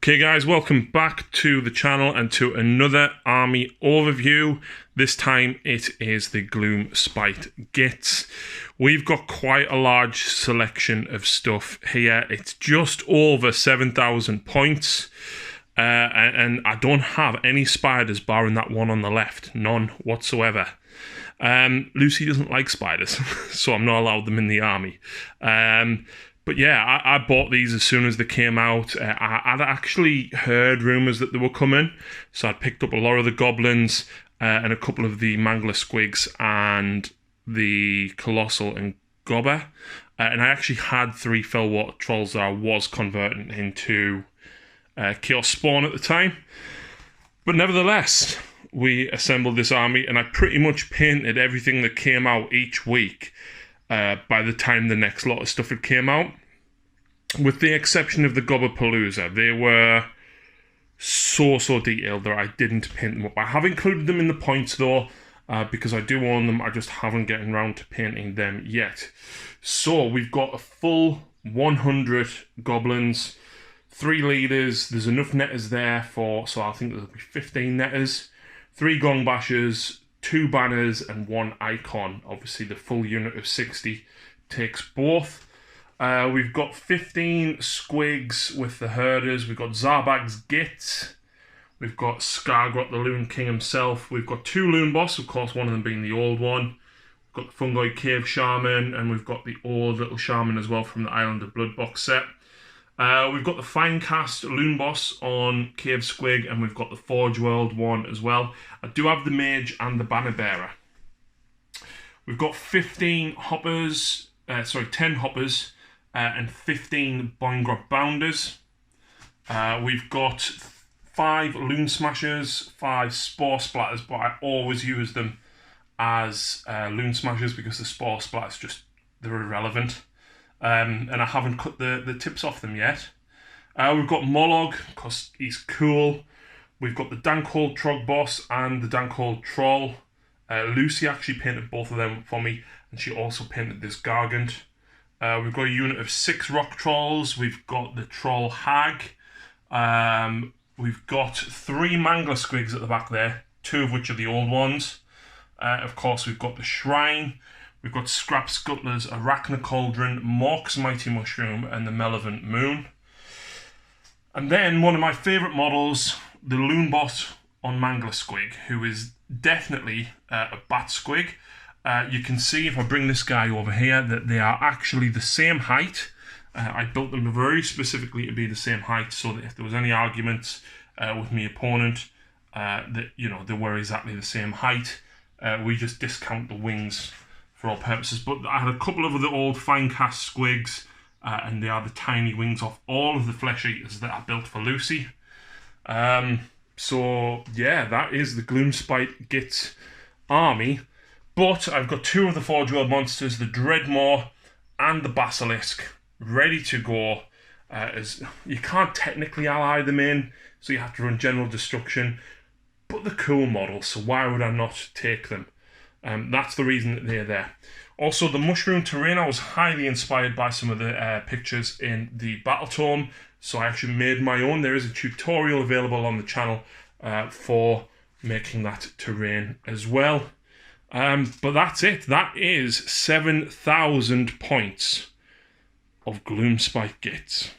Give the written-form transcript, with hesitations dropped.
Okay guys, welcome back to the channel and to another army overview. This time it is the Gloomspite Gitz. We've got quite a large selection of stuff here. It's just over 7,000 points. And I don't have any spiders barring that one on the left. None whatsoever. Lucy doesn't like spiders, so I'm not allowed them in the army. But yeah, I bought these as soon as they came out. I'd actually heard rumours that they were coming, so I'd picked up a lot of the goblins and a couple of the mangler squigs and the colossal and gobber. And I actually had 3 fellwater trolls that I was converting into chaos spawn at the time. But nevertheless, we assembled this army, and I pretty much painted everything that came out each week by the time the next lot of stuff had came out, with the exception of the Gobberpalooza. They were so detailed that I didn't paint them up. I have included them in the points though, because I do own them. I just haven't gotten around to painting them yet. So we've got a full 100 goblins, 3 leaders. There's enough netters there for, so I think there'll be 15 netters, 3 gong bashers, 2 banners and 1 icon. Obviously the full unit of 60 takes both. We've got 15 squigs with the herders. We've got Zarbag's Gitz. We've got Skargrot, the Loon King himself. We've got 2 Loon Boss, of course, one of them being the old one. We've got the Fungoid Cave Shaman, and we've got the old little Shaman as well from the Island of Blood box set. We've got the Finecast Loon Boss on Cave Squig, and we've got the Forge World one as well. I do have the Mage and the Banner Bearer. We've got 10 hoppers, and 15 Boingrot Bounders. We've got 5 Loon Smashers, 5 Spore Splatters, but I always use them as Loon Smashers because the Spore Splatters they're irrelevant. And I haven't cut the tips off them yet. We've got Mollog, because he's cool. We've got the Dankhold Trog Boss and the Dankhold Troll. Lucy actually painted both of them for me, and she also painted this Gargant. We've got a unit of 6 Rock Trolls. We've got the Troll Hag. We've got 3 Mangler Squigs at the back there, 2 of which are the old ones. Of course, we've got the Shrine. We've got Scrap Scuttler's Arachna Cauldron, Mork's Mighty Mushroom, and the Malevolent Moon. And then one of my favourite models, the Loon Boss on Mangler Squig, who is definitely a Bat Squig. You can see if I bring this guy over here that they are actually the same height. I built them very specifically to be the same height, so that if there was any arguments with my opponent, that they were exactly the same height. We just discount the wings for all purposes. But I had a couple of the old Finecast squigs, and they are the tiny wings off all of the Flesh Eaters that I built for Lucy. So yeah, that is the Gloomspite Gitz army. But I've got 2 of the Forge World monsters, the Dreadmaw and the Basilisk, ready to go. As you can't technically ally them in, so you have to run General Destruction. But they're cool models, so why would I not take them? That's the reason that they're there. Also, the Mushroom Terrain, I was highly inspired by some of the pictures in the Battle Tome, so I actually made my own. There is a tutorial available on the channel for making that terrain as well. But that's it. That is 7,000 points of Gloomspite Gitz.